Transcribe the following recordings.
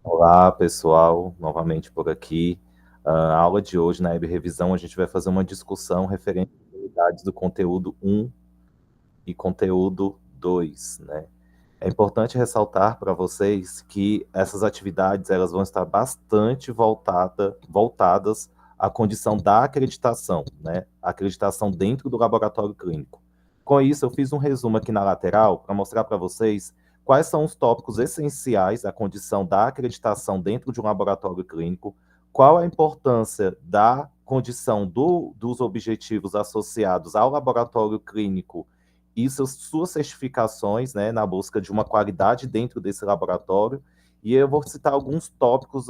Olá, pessoal, novamente por aqui. A aula de hoje, na Web Revisão, a gente vai fazer uma discussão referente às unidades do conteúdo 1 e conteúdo 2, né? É importante ressaltar para vocês que essas atividades elas vão estar bastante voltadas à condição da acreditação, né? Acreditação dentro do laboratório clínico. Com isso, eu fiz um resumo aqui na lateral para mostrar para vocês quais são os tópicos essenciais da condição da acreditação dentro de um laboratório clínico, qual a importância da condição dos objetivos associados ao laboratório clínico e suas certificações, né, na busca de uma qualidade dentro desse laboratório. E eu vou citar alguns tópicos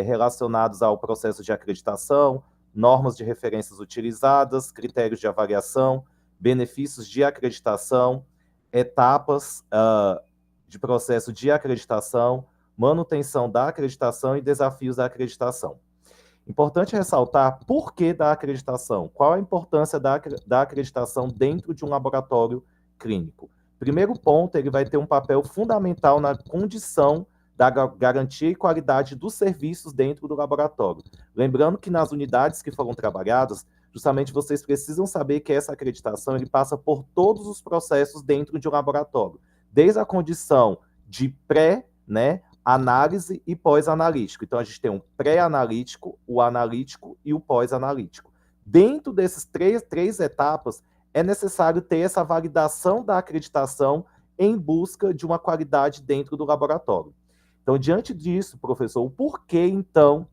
relacionados ao processo de acreditação, normas de referências utilizadas, critérios de avaliação, benefícios de acreditação, etapas de processo de acreditação, manutenção da acreditação e desafios da acreditação. Importante ressaltar por que da acreditação, qual a importância da acreditação dentro de um laboratório clínico. Primeiro ponto, ele vai ter um papel fundamental na condição da garantia e qualidade dos serviços dentro do laboratório. Lembrando que nas unidades que foram trabalhadas, justamente vocês precisam saber que essa acreditação ele passa por todos os processos dentro de um laboratório, desde a condição de pré, né, análise e pós-analítico. Então, a gente tem um pré-analítico, o analítico e o pós-analítico. Dentro desses três etapas, é necessário ter essa validação da acreditação em busca de uma qualidade dentro do laboratório. Então, diante disso, professor, o porquê, então,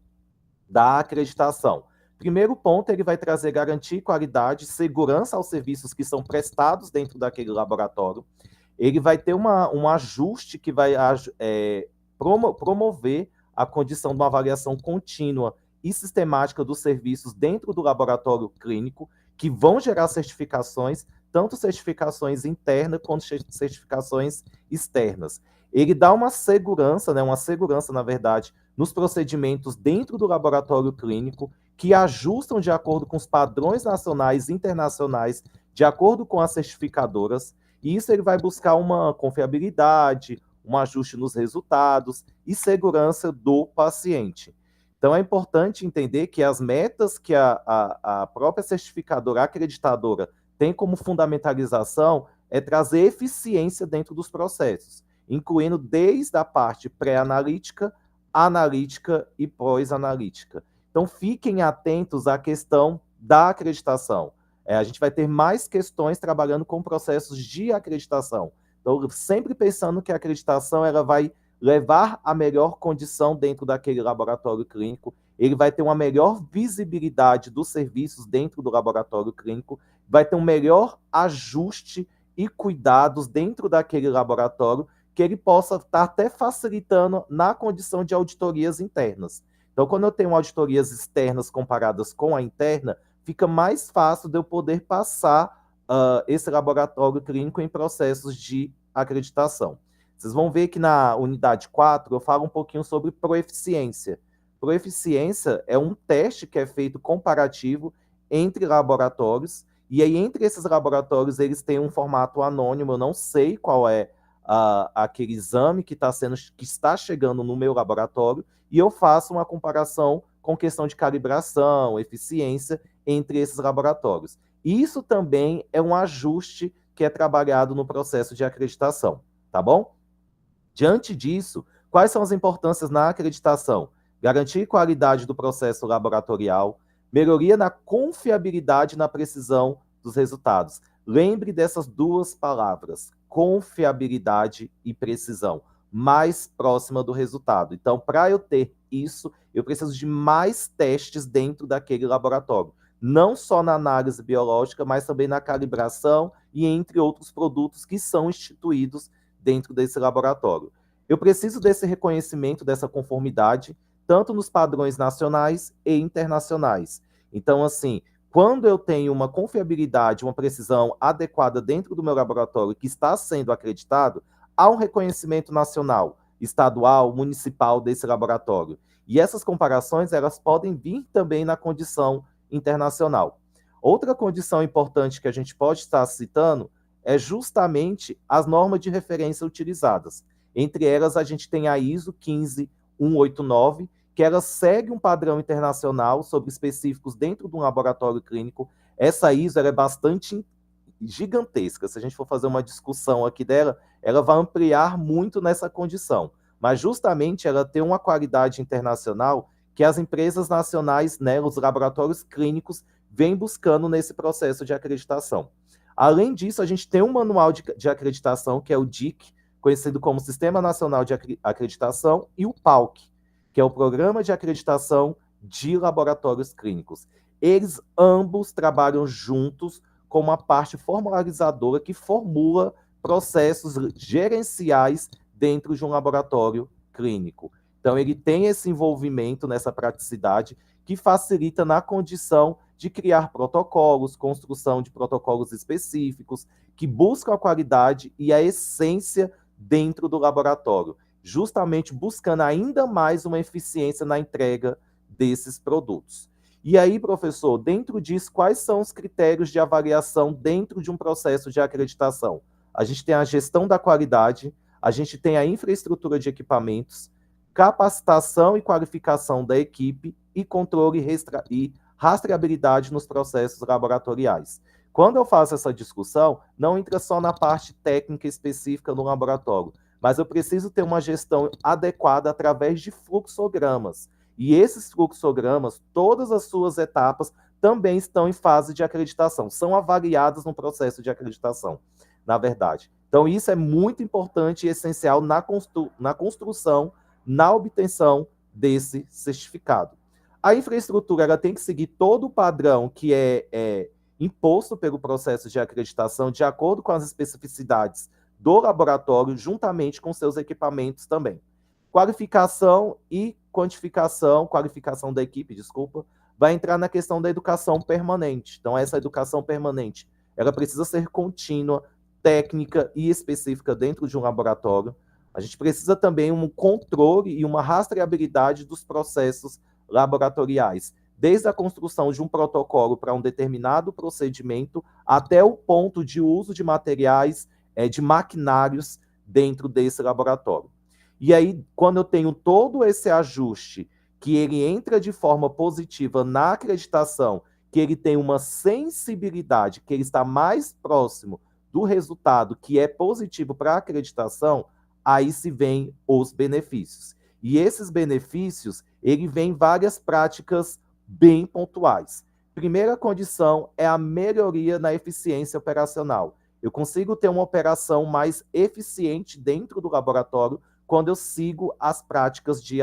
da acreditação? Primeiro ponto, ele vai trazer garantia e qualidade, segurança aos serviços que são prestados dentro daquele laboratório. Ele vai ter um ajuste que vai promover a condição de uma avaliação contínua e sistemática dos serviços dentro do laboratório clínico, que vão gerar certificações, tanto certificações internas quanto certificações externas. Ele dá uma segurança, na verdade, nos procedimentos dentro do laboratório clínico, que ajustam de acordo com os padrões nacionais e internacionais, de acordo com as certificadoras, e isso ele vai buscar uma confiabilidade, um ajuste nos resultados e segurança do paciente. Então, é importante entender que as metas que a própria certificadora, acreditadora, tem como fundamentalização é trazer eficiência dentro dos processos, incluindo desde a parte pré-analítica, analítica e pós-analítica. Então, fiquem atentos à questão da acreditação. A gente vai ter mais questões trabalhando com processos de acreditação. Então, sempre pensando que a acreditação ela vai levar a melhor condição dentro daquele laboratório clínico, ele vai ter uma melhor visibilidade dos serviços dentro do laboratório clínico, vai ter um melhor ajuste e cuidados dentro daquele laboratório, que ele possa estar até facilitando na condição de auditorias internas. Então, quando eu tenho auditorias externas comparadas com a interna, fica mais fácil de eu poder passar esse laboratório clínico em processos de acreditação. Vocês vão ver que na unidade 4 eu falo um pouquinho sobre proeficiência. Proeficiência é um teste que é feito comparativo entre laboratórios, e aí entre esses laboratórios eles têm um formato anônimo, eu não sei qual é aquele exame que está chegando no meu laboratório, e eu faço uma comparação com questão de calibração, eficiência entre esses laboratórios. Isso também é um ajuste que é trabalhado no processo de acreditação, tá bom? Diante disso, quais são as importâncias na acreditação? Garantir qualidade do processo laboratorial, melhoria na confiabilidade e na precisão dos resultados. Lembre dessas duas palavras, confiabilidade e precisão, mais próxima do resultado. Então, para eu ter isso, eu preciso de mais testes dentro daquele laboratório. Não só na análise biológica, mas também na calibração e entre outros produtos que são instituídos dentro desse laboratório. Eu preciso desse reconhecimento, dessa conformidade, tanto nos padrões nacionais e internacionais. Então, assim, quando eu tenho uma confiabilidade, uma precisão adequada dentro do meu laboratório que está sendo acreditado, há um reconhecimento nacional, estadual, municipal desse laboratório. E essas comparações, elas podem vir também na condição internacional. Outra condição importante que a gente pode estar citando é justamente as normas de referência utilizadas. Entre elas, a gente tem a ISO 189, que ela segue um padrão internacional sobre específicos dentro de um laboratório clínico. Essa ISO ela é bastante gigantesca. Se a gente for fazer uma discussão aqui dela, ela vai ampliar muito nessa condição. Mas justamente ela tem uma qualidade internacional que as empresas nacionais, né, os laboratórios clínicos, vêm buscando nesse processo de acreditação. Além disso, a gente tem um manual de acreditação, que é o DIC, conhecido como Sistema Nacional de Acreditação, e o PALC, que é o Programa de Acreditação de Laboratórios Clínicos. Eles ambos trabalham juntos com uma parte formalizadora que formula processos gerenciais dentro de um laboratório clínico. Então, ele tem esse envolvimento nessa praticidade que facilita na condição de criar protocolos, construção de protocolos específicos, que buscam a qualidade e a essência dentro do laboratório, justamente buscando ainda mais uma eficiência na entrega desses produtos. E aí, professor, dentro disso, quais são os critérios de avaliação dentro de um processo de acreditação? A gente tem a gestão da qualidade, a gente tem a infraestrutura de equipamentos, capacitação e qualificação da equipe e controle e rastreabilidade nos processos laboratoriais. Quando eu faço essa discussão, não entra só na parte técnica específica no laboratório, mas eu preciso ter uma gestão adequada através de fluxogramas. E esses fluxogramas, todas as suas etapas, também estão em fase de acreditação, são avaliadas no processo de acreditação, na verdade. Então, isso é muito importante e essencial na construção, na obtenção desse certificado. A infraestrutura ela tem que seguir todo o padrão que é imposto pelo processo de acreditação, de acordo com as especificidades do laboratório, juntamente com seus equipamentos também. Qualificação e qualificação da equipe, desculpa, vai entrar na questão da educação permanente. Então, essa educação permanente, ela precisa ser contínua, técnica e específica dentro de um laboratório. A gente precisa também um controle e uma rastreabilidade dos processos laboratoriais, desde a construção de um protocolo para um determinado procedimento até o ponto de uso de materiais, de maquinários dentro desse laboratório. E aí, quando eu tenho todo esse ajuste, que ele entra de forma positiva na acreditação, que ele tem uma sensibilidade, que ele está mais próximo do resultado, que é positivo para a acreditação, aí se vem os benefícios. E esses benefícios, ele vem em várias práticas bem pontuais. Primeira condição é a melhoria na eficiência operacional. Eu consigo ter uma operação mais eficiente dentro do laboratório quando eu sigo as práticas de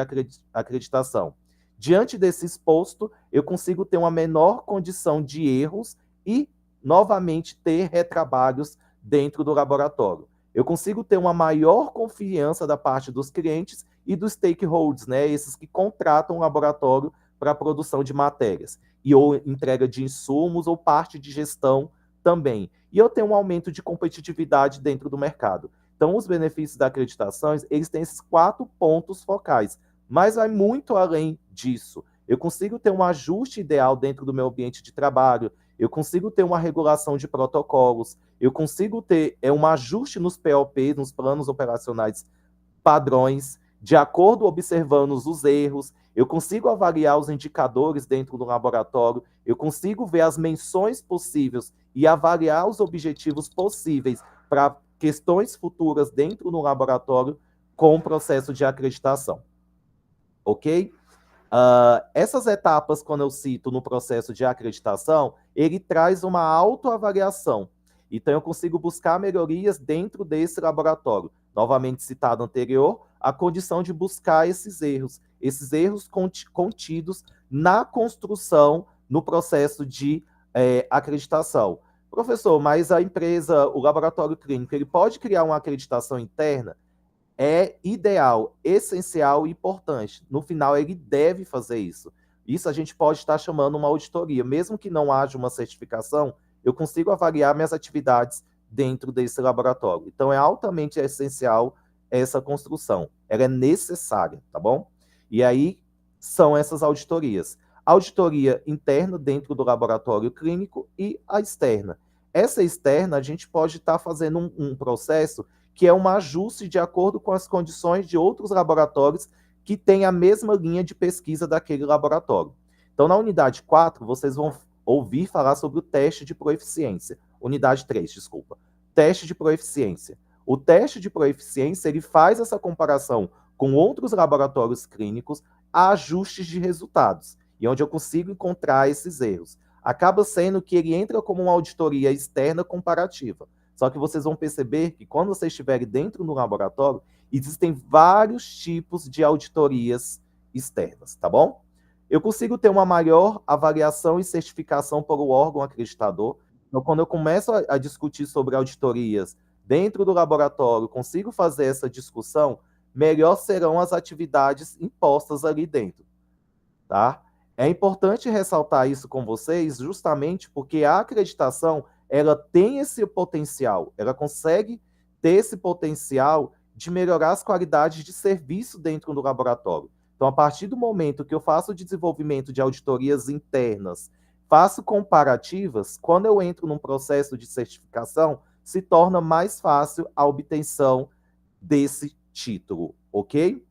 acreditação. Diante desse exposto, eu consigo ter uma menor condição de erros e, novamente, ter retrabalhos dentro do laboratório. Eu consigo ter uma maior confiança da parte dos clientes e dos stakeholders, né, esses que contratam o laboratório para a produção de matérias, e ou entrega de insumos ou parte de gestão também. E eu tenho um aumento de competitividade dentro do mercado. Então, os benefícios da acreditação, eles têm esses 4 pontos focais, mas vai muito além disso. Eu consigo ter um ajuste ideal dentro do meu ambiente de trabalho, eu consigo ter uma regulação de protocolos, eu consigo ter um ajuste nos POP, nos planos operacionais padrões, de acordo observando os erros, eu consigo avaliar os indicadores dentro do laboratório, eu consigo ver as menções possíveis e avaliar os objetivos possíveis para questões futuras dentro do laboratório com o processo de acreditação. Ok? Essas etapas, quando eu cito no processo de acreditação, ele traz uma autoavaliação. Então, eu consigo buscar melhorias dentro desse laboratório. Novamente citado anterior, a condição de buscar esses erros contidos na construção, no processo de acreditação. Professor, mas a empresa, o laboratório clínico, ele pode criar uma acreditação interna? É ideal, essencial e importante. No final, ele deve fazer isso. Isso a gente pode estar chamando uma auditoria. Mesmo que não haja uma certificação, eu consigo avaliar minhas atividades dentro desse laboratório. Então, é altamente essencial essa construção. Ela é necessária, tá bom? E aí, são essas auditorias. Auditoria interna dentro do laboratório clínico e a externa. Essa externa, a gente pode estar fazendo um processo que é um ajuste de acordo com as condições de outros laboratórios que tem a mesma linha de pesquisa daquele laboratório. Então, na unidade 4, vocês vão ouvir falar sobre o teste de proeficiência. Unidade 3, desculpa. Teste de proeficiência. O teste de proeficiência, ele faz essa comparação com outros laboratórios clínicos a ajustes de resultados, e onde eu consigo encontrar esses erros. Acaba sendo que ele entra como uma auditoria externa comparativa. Só que vocês vão perceber que quando vocês estiverem dentro do laboratório, existem vários tipos de auditorias externas, tá bom? Eu consigo ter uma maior avaliação e certificação por o órgão acreditador. Então, quando eu começo a discutir sobre auditorias dentro do laboratório, consigo fazer essa discussão, melhor serão as atividades impostas ali dentro, tá? É importante ressaltar isso com vocês, justamente porque a acreditação, ela tem esse potencial, ela consegue ter esse potencial de melhorar as qualidades de serviço dentro do laboratório. Então, a partir do momento que eu faço o desenvolvimento de auditorias internas, faço comparativas, quando eu entro num processo de certificação, se torna mais fácil a obtenção desse título, ok?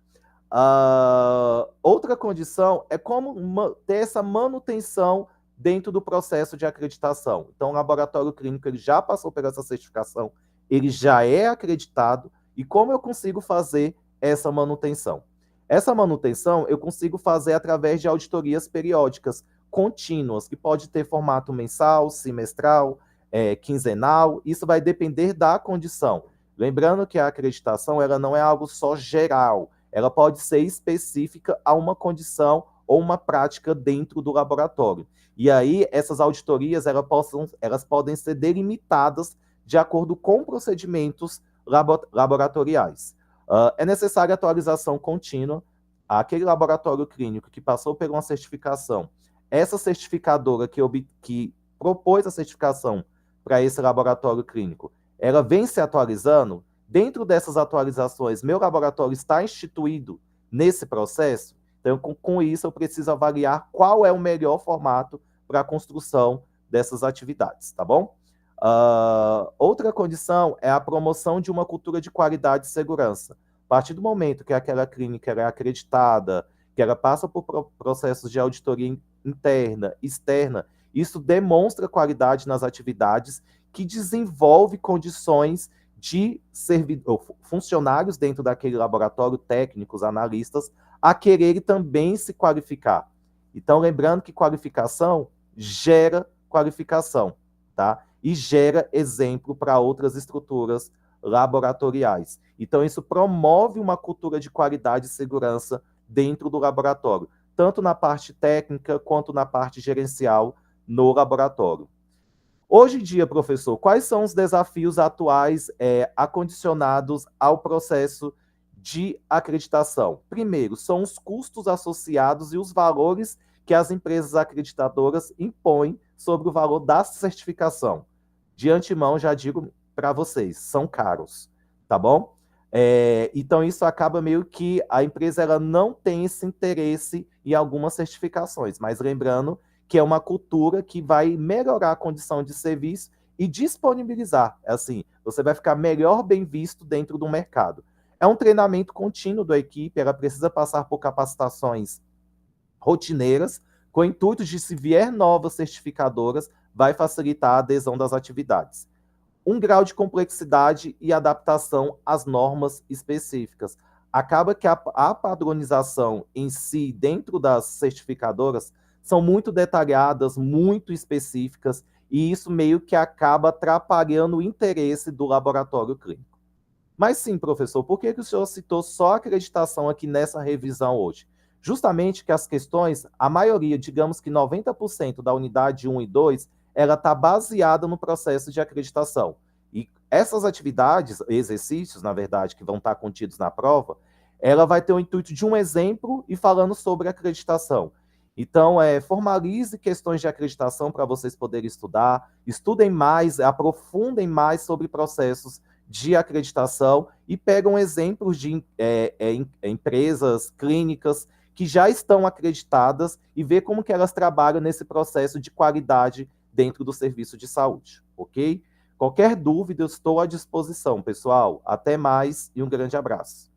Outra condição é como ter essa manutenção dentro do processo de acreditação. Então, o laboratório clínico ele já passou por essa certificação, ele já é acreditado, e como eu consigo fazer essa manutenção? Essa manutenção eu consigo fazer através de auditorias periódicas, contínuas, que pode ter formato mensal, semestral, quinzenal, isso vai depender da condição. Lembrando que a acreditação ela não é algo só geral, ela pode ser específica a uma condição ou uma prática dentro do laboratório. E aí, essas auditorias elas podem ser delimitadas de acordo com procedimentos laboratoriais. É necessária atualização contínua. Aquele laboratório clínico que passou por uma certificação, essa certificadora que propôs a certificação para esse laboratório clínico, ela vem se atualizando. Dentro dessas atualizações, meu laboratório está instituído nesse processo, então com isso eu preciso avaliar qual é o melhor formato para a construção dessas atividades, tá bom? Outra condição é a promoção de uma cultura de qualidade e segurança. A partir do momento que aquela clínica é acreditada, que ela passa por processos de auditoria interna, externa, isso demonstra qualidade nas atividades, que desenvolve condições de funcionários dentro daquele laboratório, técnicos, analistas, a quererem também se qualificar. Então, lembrando que qualificação gera qualificação, tá? E gera exemplo para outras estruturas laboratoriais. Então, isso promove uma cultura de qualidade e segurança dentro do laboratório, tanto na parte técnica quanto na parte gerencial no laboratório. Hoje em dia, professor, quais são os desafios atuais acondicionados ao processo de acreditação? Primeiro, são os custos associados e os valores que as empresas acreditadoras impõem sobre o valor da certificação. De antemão, já digo para vocês, são caros, tá bom? Então, isso acaba meio que a empresa ela não tem esse interesse em algumas certificações, mas lembrando que é uma cultura que vai melhorar a condição de serviço e disponibilizar. Assim, você vai ficar melhor bem visto dentro do mercado. É um treinamento contínuo da equipe, ela precisa passar por capacitações rotineiras, com o intuito de, se vier novas certificadoras, vai facilitar a adesão das atividades. Um grau de complexidade e adaptação às normas específicas. Acaba que a padronização em si, dentro das certificadoras, são muito detalhadas, muito específicas, e isso meio que acaba atrapalhando o interesse do laboratório clínico. Mas sim, professor, por que o senhor citou só a acreditação aqui nessa revisão hoje? Justamente que as questões, a maioria, digamos que 90% da unidade 1 e 2, ela está baseada no processo de acreditação. E essas atividades, exercícios, na verdade, que vão estar contidos na prova, ela vai ter o intuito de um exemplo e falando sobre acreditação. Então, formalize questões de acreditação para vocês poderem estudar, estudem mais, aprofundem mais sobre processos de acreditação e pegam exemplos de empresas, clínicas que já estão acreditadas e ver como que elas trabalham nesse processo de qualidade dentro do serviço de saúde, ok? Qualquer dúvida, eu estou à disposição, pessoal. Até mais e um grande abraço.